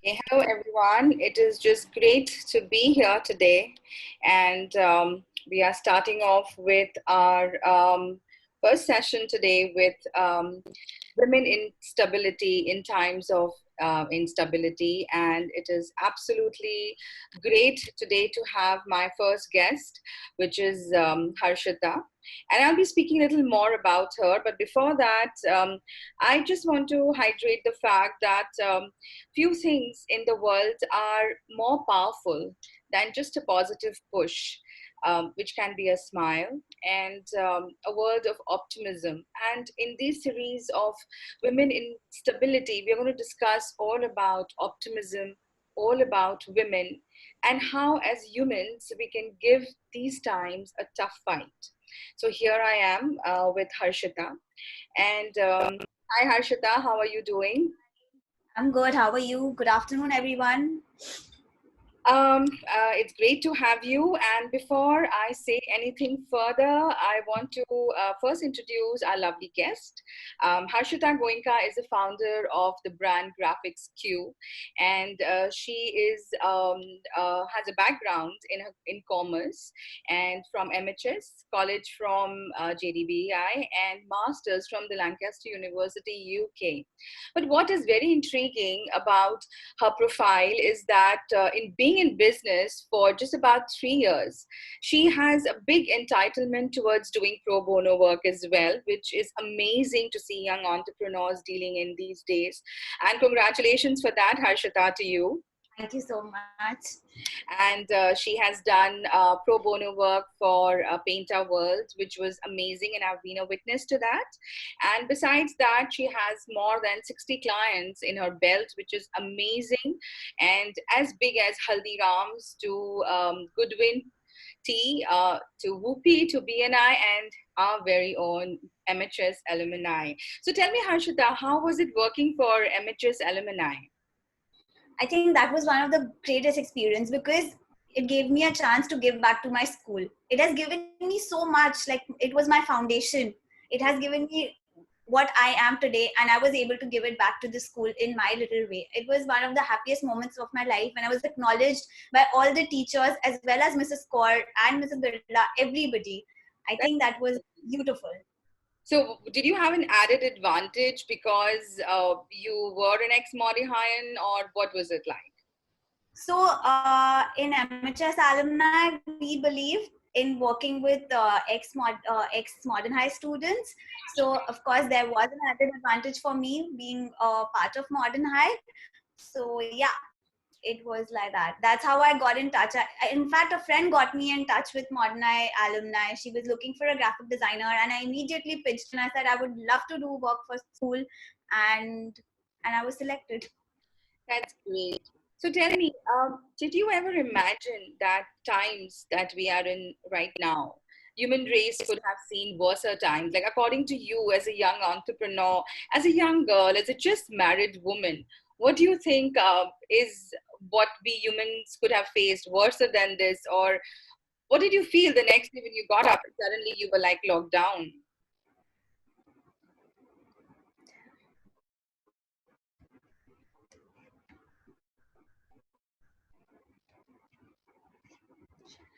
Hello, everyone. It is just great to be here today. And we are starting off with our first session today with women in stability in times of instability. And it is absolutely great today to have my first guest, which is Harshita. And I'll be speaking a little more about her. But before that, I just want to hydrate the fact that few things in the world are more powerful than just a positive push, which can be a smile and a word of optimism. And in this series of Women in Stability, we're going to discuss all about optimism, all about women, and how, as humans, we can give these times a tough fight. So here I am with Harshita. And hi, Harshita, how are you doing? I'm good. How are you? Good afternoon, everyone. It's great to have you. And before I say anything further, I want to first introduce our lovely guest. Harshita Goenka is the founder of the brand Graphics Q, and she is has a background in commerce and from MHS College from JDBI and masters from the Lancaster University, UK. But what is very intriguing about her profile is that in being in business for just about 3 years, she has a big entitlement towards doing pro bono work as well, which is amazing to see young entrepreneurs dealing in these days. And congratulations for that, Harshita, to you. Thank you so much. And she has done pro bono work for Painter World, which was amazing, and I've been a witness to that. And besides that, she has more than 60 clients in her belt, which is amazing, and as big as Haldiram's to Goodwin Tea, to Whoopi, to BNI, and our very own MHS alumni. So tell me, Harshita, how was it working for MHS alumni? I think that was one of the greatest experience because it gave me a chance to give back to my school. It has given me so much. Like it was my foundation. It has given me what I am today, and I was able to give it back to the school in my little way. It was one of the happiest moments of my life when I was acknowledged by all the teachers as well as Mrs. Kaur and Mrs. Birla, everybody. I think that was beautiful. So, did you have an added advantage because you were an ex-Modihayan, or what was it like? So, in MHS alumni, we believe in working with ex Modern High students. So, of course, there was an added advantage for me being part of Modern High. So, yeah, it was like that. That's how I got in touch. In fact, a friend got me in touch with Modern High alumni. She was looking for a graphic designer, and I immediately pitched and I said I would love to do work for school, and and I was selected. That's great. So, tell me, did you ever imagine that times that we are in right now, human race could have seen worse times? Like, according to you, as a young entrepreneur, as a young girl, as a just married woman, what do you think is what we humans could have faced worse than this? Or what did you feel the next day when you got up and suddenly you were like locked down?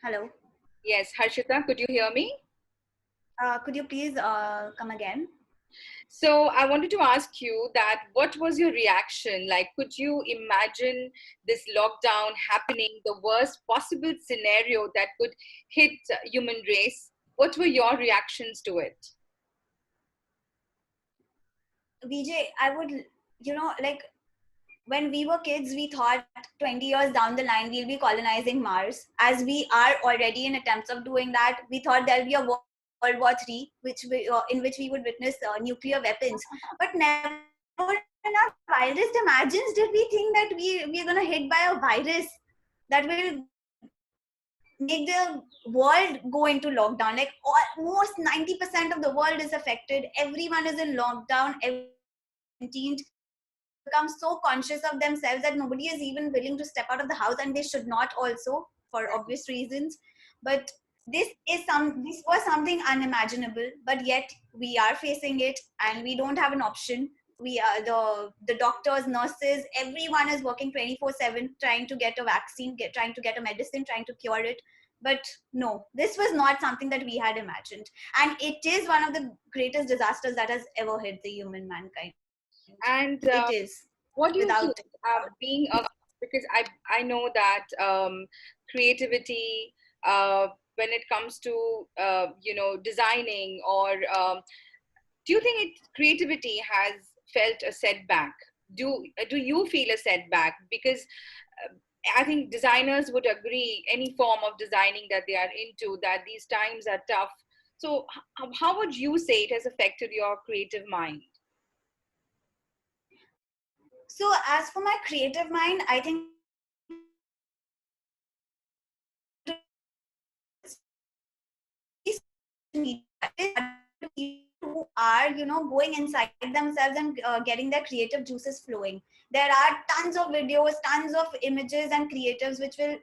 Hello. Yes, Harshita, could you hear me? Could you please come again? So I wanted to ask you that what was your reaction? Like, could you imagine this lockdown happening, the worst possible scenario that could hit human race? What were your reactions to it? Vijay, I would, like when we were kids, we thought 20 years down the line we'll be colonizing Mars. As we are already in attempts of doing that, we thought there'll be a World War III, in which we would witness nuclear weapons. But never in our wildest imagines did we think that we're going to hit by a virus that will make the world go into lockdown. Like almost 90% of the world is affected. Everyone is in lockdown. Everyone is quarantined. People have become so conscious of themselves that nobody is even willing to step out of the house, and they should not also for obvious reasons. But this was something unimaginable, but yet we are facing it and we don't have an option. we are the doctors, nurses, everyone is working 24/7 trying to get a vaccine, trying to get a medicine, trying to cure it. But no, this was not something that we had imagined, and it is one of the greatest disasters that has ever hit the human mankind. And It is, what do you without think, being a, because I know that creativity, when it comes to designing, or do you think creativity has felt a setback? Do you feel a setback? Because uh, I think designers would agree, any form of designing that they are into, that these times are tough. So how would you say it has affected your creative mind? so as for my creative mind, I think who are going inside themselves and getting their creative juices flowing. There are tons of videos, tons of images and creatives which will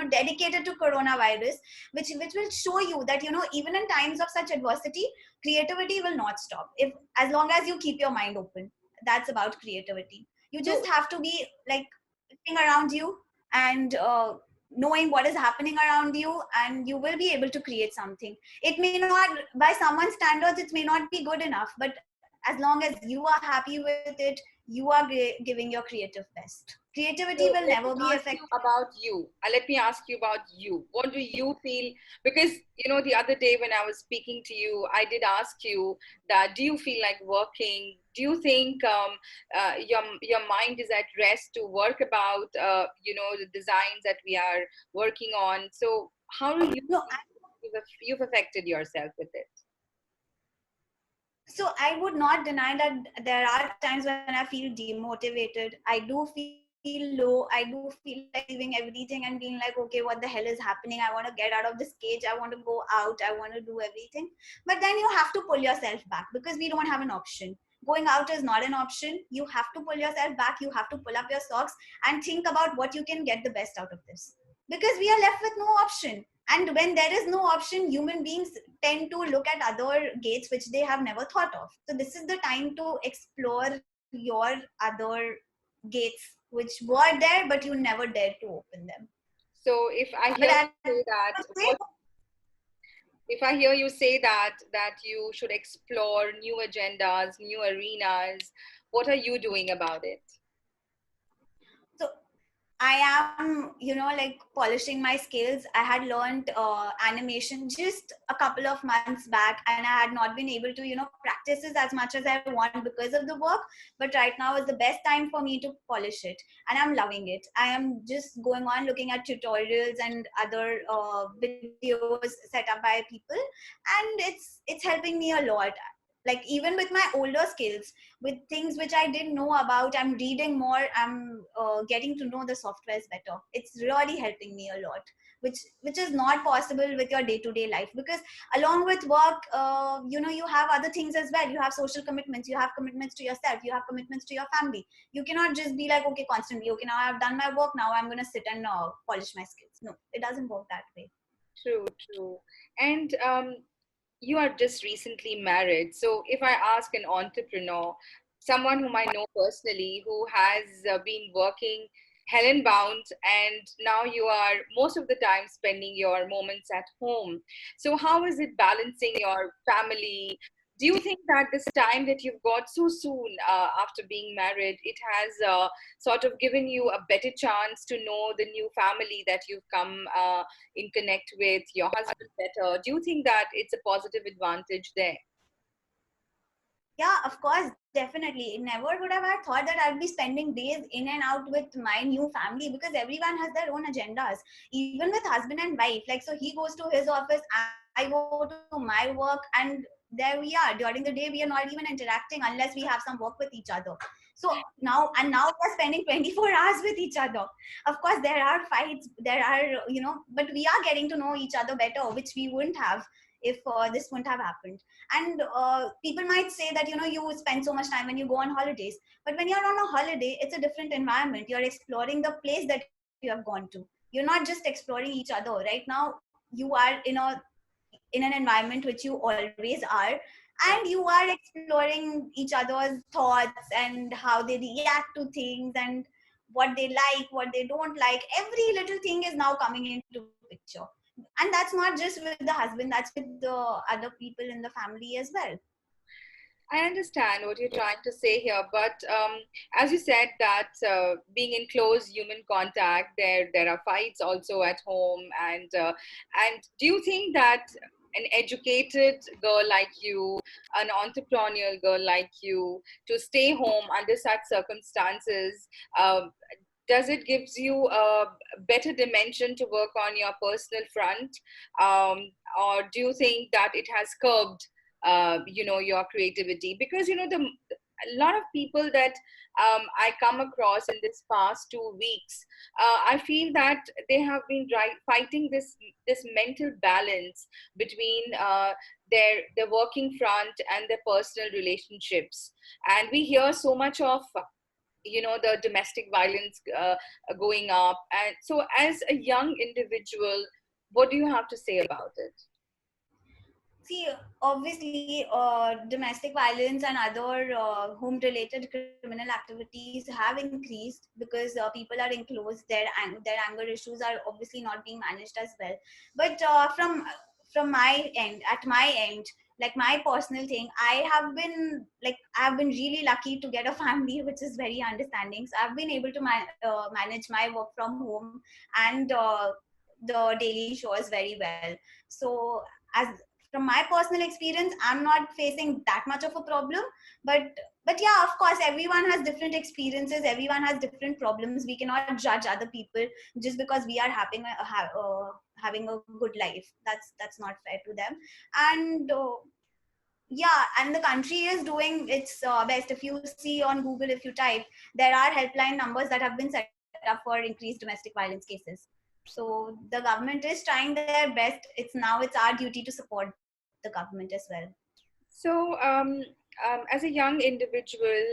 dedicated to coronavirus, which will show you that even in times of such adversity, creativity will not stop, if as long as you keep your mind open. That's about creativity. You So just have to be like looking around you and knowing what is happening around you, and you will be able to create something. It may not, by someone's standards, it may not be good enough, but as long as you are happy with it, you are giving your creative best. Creativity So will let never me be ask you affected. about you. Let me ask you about you. What do you feel? Because the other day when I was speaking to you, I did ask you that, do you feel like working? Do you think your mind is at rest to work about the designs that we are working on? So how do you No, feel you've affected yourself with it? so I would not deny that there are times when I feel demotivated. I do feel low. I do feel like leaving everything and being like, okay, what the hell is happening? I want to get out of this cage. I want to go out. I want to do everything. But then you have to pull yourself back, because we don't have an option. Going out is not an option. You have to pull yourself back. You have to pull up your socks and think about what you can get the best out of this, because we are left with no option. And when there is no option, human beings tend to look at other gates which they have never thought of. So this is the time to explore your other gates which were there but you never dared to open them. So if I But hear I you say that, would say, if I hear you say that you should explore new agendas, new arenas, what are you doing about it? so I am, like polishing my skills. I had learned animation just a couple of months back, and I had not been able to, practice this as much as I want because of the work. But right now is the best time for me to polish it, and I'm loving it. I am just going on looking at tutorials and other videos set up by people, and it's helping me a lot. Like even with my older skills, with things which I didn't know about, I'm reading more, I'm getting to know the softwares better. It's really helping me a lot, which is not possible with your day-to-day life, because along with work, you have other things as well. You have social commitments, you have commitments to yourself, you have commitments to your family. You cannot just be like, okay, constantly, okay, now I've done my work, now I'm going to sit and polish my skills. No, it doesn't work that way. True, true. And you are just recently married. So if I ask an entrepreneur, someone whom I know personally, who has been working hell and bound, and now you are most of the time spending your moments at home. So how is it balancing your family? Do you think that this time that you've got so soon after being married, it has sort of given you a better chance to know the new family that you've come in connect with your husband better? Do you think that it's a positive advantage there? Yeah, of course, definitely. Never would have I thought that I'd be spending days in and out with my new family, because everyone has their own agendas. Even with husband and wife, like, so he goes to his office, I go to my work, and there we are. During the day, we are not even interacting unless we have some work with each other. So now we're spending 24 hours with each other. Of course, there are fights, there are, but we are getting to know each other better, which we wouldn't have if this wouldn't have happened. And people might say that you spend so much time when you go on holidays, but when you're on a holiday, it's a different environment. You're exploring the place that you have gone to. You're not just exploring each other. Right now you are in an environment which you always are, and you are exploring each other's thoughts and how they react to things and what they like, what they don't like. Every little thing is now coming into picture, and that's not just with the husband, that's with the other people in the family as well. I understand what you're trying to say here, but as you said that being in close human contact, there are fights also at home, and do you think that an educated girl like you, an entrepreneurial girl like you, to stay home under such circumstances, does it gives you a better dimension to work on your personal front, or do you think that it has curbed your creativity? Because a lot of people that I come across in this past 2 weeks, I feel that they have been fighting this mental balance between their working front and their personal relationships. And we hear so much of the domestic violence going up. And so as a young individual, what do you have to say about it? See, obviously, domestic violence and other home-related criminal activities have increased because people are enclosed. Their anger issues are obviously not being managed as well. But from my end, at my end, like my personal thing, I have been really lucky to get a family which is very understanding. So I've been able to manage my work from home and the daily chores very well. So as from my personal experience, I'm not facing that much of a problem. But yeah, of course, everyone has different experiences, everyone has different problems. We cannot judge other people just because we are having a good life. That's not fair to them. And yeah, and the country is doing its best. If you see on Google, if you type, there are helpline numbers that have been set up for increased domestic violence cases. So the government is trying their best. It's our duty to support the government as well. So, as a young individual,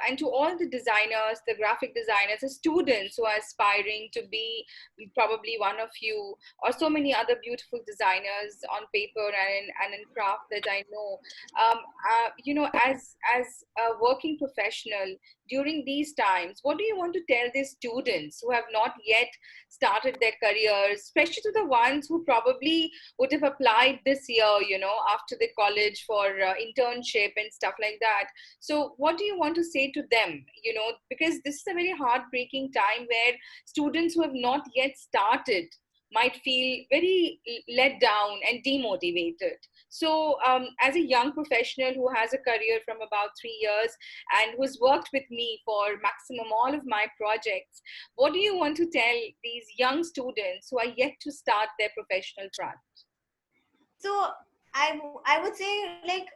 and to all the designers, the graphic designers, the students who are aspiring to be probably one of you, or so many other beautiful designers on paper and in craft that I know, as a working professional during these times, what do you want to tell these students who have not yet started their careers, especially to the ones who probably would have applied this year, after the college for internship and stuff like that? So what do you want to say to them, because this is a very heartbreaking time where students who have not yet started might feel very let down and demotivated. So as a young professional who has a career from about 3 years and who's worked with me for maximum all of my projects, what do you want to tell these young students who are yet to start their professional front? So I would say, like,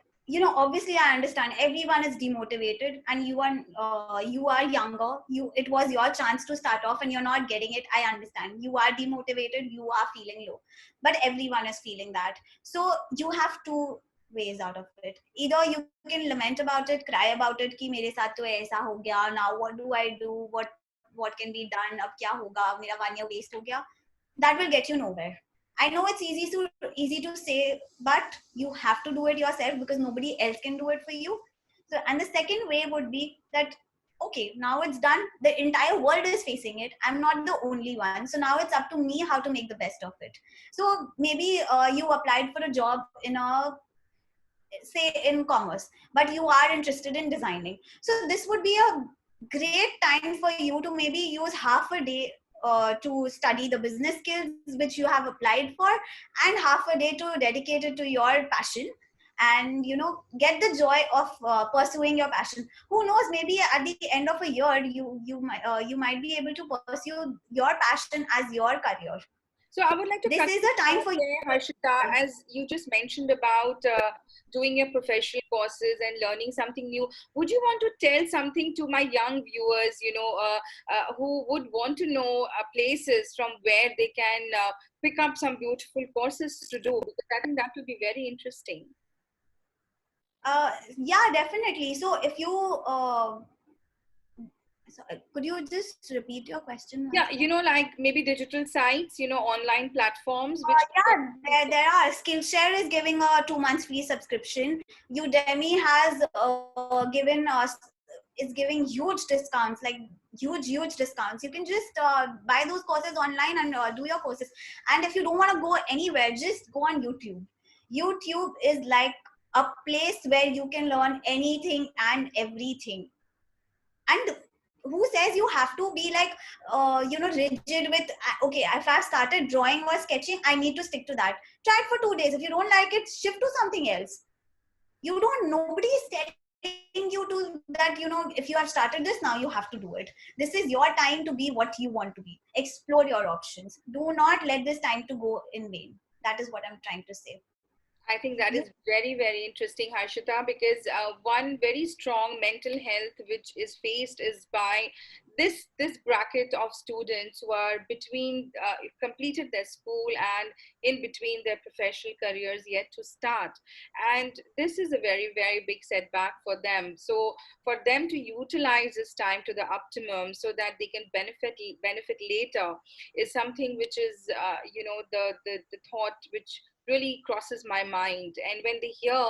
obviously I understand everyone is demotivated, and you are younger. It was your chance to start off and you're not getting it. I understand you are demotivated, you are feeling low, but everyone is feeling that. So you have two ways out of it. Either you can lament about it, cry about it, ki mere saath to aisa ho gaya, now what do I do, what can be done, ab kya hoga, mera 1 year waste ho gaya. That will get you nowhere. I know it's easy to say, but you have to do it yourself because nobody else can do it for you. So, and the second way would be that, okay, now it's done. The entire world is facing it. I'm not the only one. So now it's up to me how to make the best of it. So maybe you applied for a job say in commerce, but you are interested in designing. So this would be a great time for you to maybe use half a day to study the business skills which you have applied for, and half a day to dedicate it to your passion, and get the joy of pursuing your passion. Who knows, maybe at the end of a year you might be able to pursue your passion as your career. So I would like to This cut is a time for there, Harshita, as you just mentioned about doing your professional courses and learning something new. Would you want to tell something to my young viewers, who would want to know places from where they can pick up some beautiful courses to do? Because I think that would be very interesting. Yeah, definitely. So if you So, could you just repeat your question? Yeah, like maybe digital sites, online platforms, which Yeah, there are. Skillshare is giving a 2 months free subscription. Udemy has given us is giving huge discounts, like huge discounts. You can just buy those courses online and do your courses. And if you don't want to go anywhere, just go on YouTube. YouTube is like a place where you can learn anything and everything. And who says you have to be like rigid with okay, if I've started drawing or sketching, I need to stick to that. Try it for 2 days. If you don't like it, shift to something else. You don't, nobody is telling you to that, if you have started this, now you have to do it. This is your time to be what you want to be. Explore your options. Do not let this time to go in vain. That is what I'm trying to say. I think that is very, very interesting, Harshita, because one very strong mental health which is faced is by this bracket of students who are between completed their school and in between their professional careers yet to start, and this is a very, very big setback for them. So for them to utilize this time to the optimum so that they can benefit later is something which is the thought which really crosses my mind. And when they hear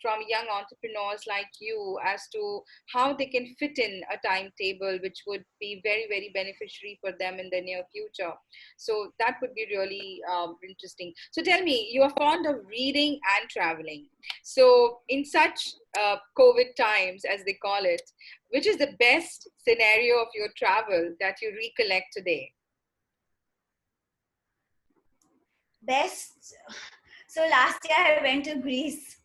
from young entrepreneurs like you as to how they can fit in a timetable which would be very, very beneficiary for them in the near future, so that would be really interesting. So tell me, you are fond of reading and traveling. So in such COVID times, as they call it, which is the best scenario of your travel that you recollect today? Best. So last year I went to Greece.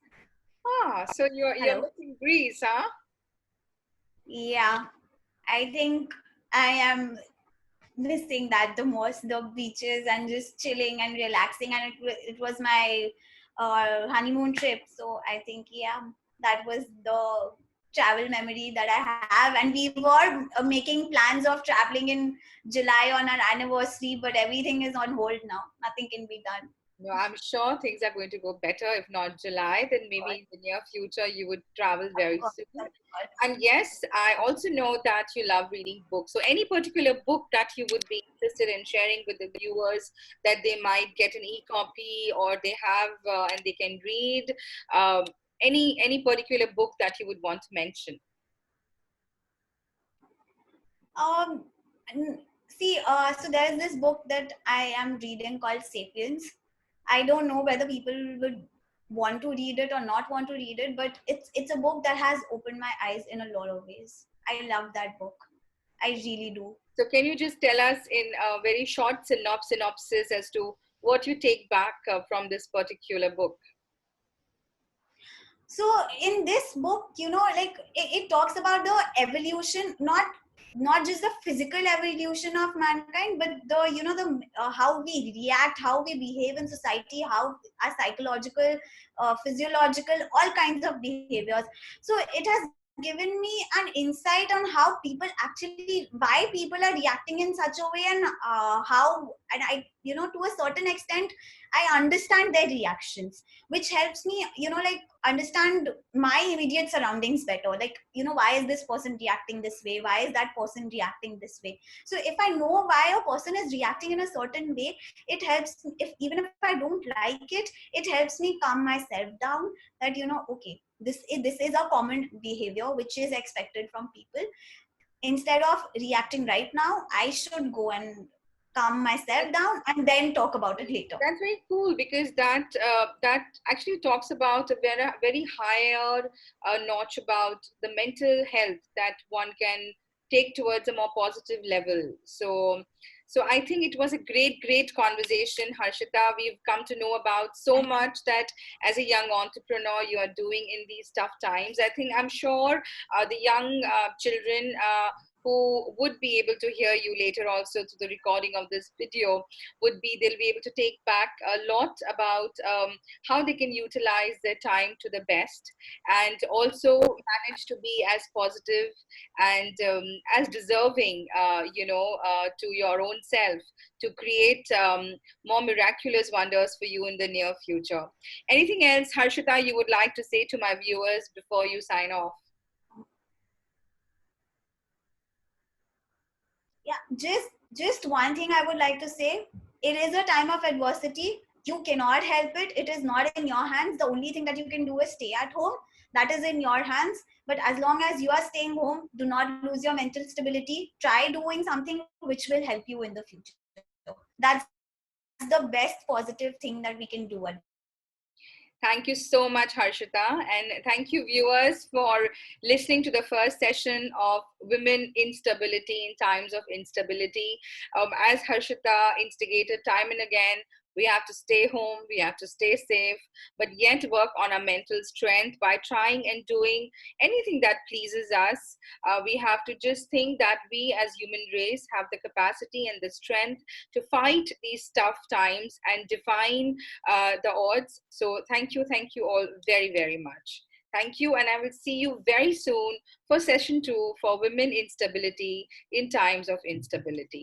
So you're Hello. missing Greece, huh? Yeah, I think I am missing that the most, the beaches and just chilling and relaxing. And it was my honeymoon trip. So I think, yeah, that was the travel memory that I have. And we were making plans of traveling in July on our anniversary, but everything is on hold now. Nothing can be done. No, I'm sure things are going to go better. If not July, then maybe in the near future you would travel Of very course, soon. of course. And yes, I also know that you love reading books. So any particular book that you would be interested in sharing with the viewers that they might get an e-copy or they have and they can read? Um, any particular book that you would want to mention? Um, See, so there is this book that I am reading called Sapiens. I don't know whether people would want to read it or not want to read it, but it's a book that has opened my eyes in a lot of ways. I love that book. I really do. So can you just tell us in a very short synopsis as to what you take back from this particular book? So in this book, like it talks about the evolution, not just the physical evolution of mankind, but the the how we react, how we behave in society, how our psychological, physiological, all kinds of behaviors. So it has given me an insight on how people actually, why people are reacting in such a way, and how, and I, to a certain extent, I understand their reactions, which helps me, like understand my immediate surroundings better. Like, why is this person reacting this way? Why is that person reacting this way? So if I know why a person is reacting in a certain way, it helps. If even if I don't like it, it helps me calm myself down. That, okay, this is a common behavior which is expected from people. Instead of reacting right now, I should go and calm myself down and then talk about it later. That's very cool because that actually talks about a very, very higher notch about the mental health that one can take towards a more positive level. So I think it was a great conversation, Harshita. We've come to know about so much that as a young entrepreneur you are doing in these tough times. I'm sure the young children who would be able to hear you later also to the recording of this video they'll be able to take back a lot about how they can utilize their time to the best and also manage to be as positive and as deserving to your own self to create more miraculous wonders for you in the near future. Anything else, Harshita, you would like to say to my viewers before you sign off? Yeah, just one thing I would like to say. It is a time of adversity. You cannot help it. It is not in your hands. The only thing that you can do is stay at home. That is in your hands. But as long as you are staying home, do not lose your mental stability. Try doing something which will help you in the future. That's the best positive thing that we can do at. Thank you so much, Harshita. And thank you, viewers, for listening to the first session of Women Instability in Times of Instability. As Harshita instigated time and again, we have to stay home, we have to stay safe, but yet work on our mental strength by trying and doing anything that pleases us. We have to just think that we as human race have the capacity and the strength to fight these tough times and define the odds. So thank you all very, very much. Thank you, and I will see you very soon for session 2 for Women Instability in Times of Instability.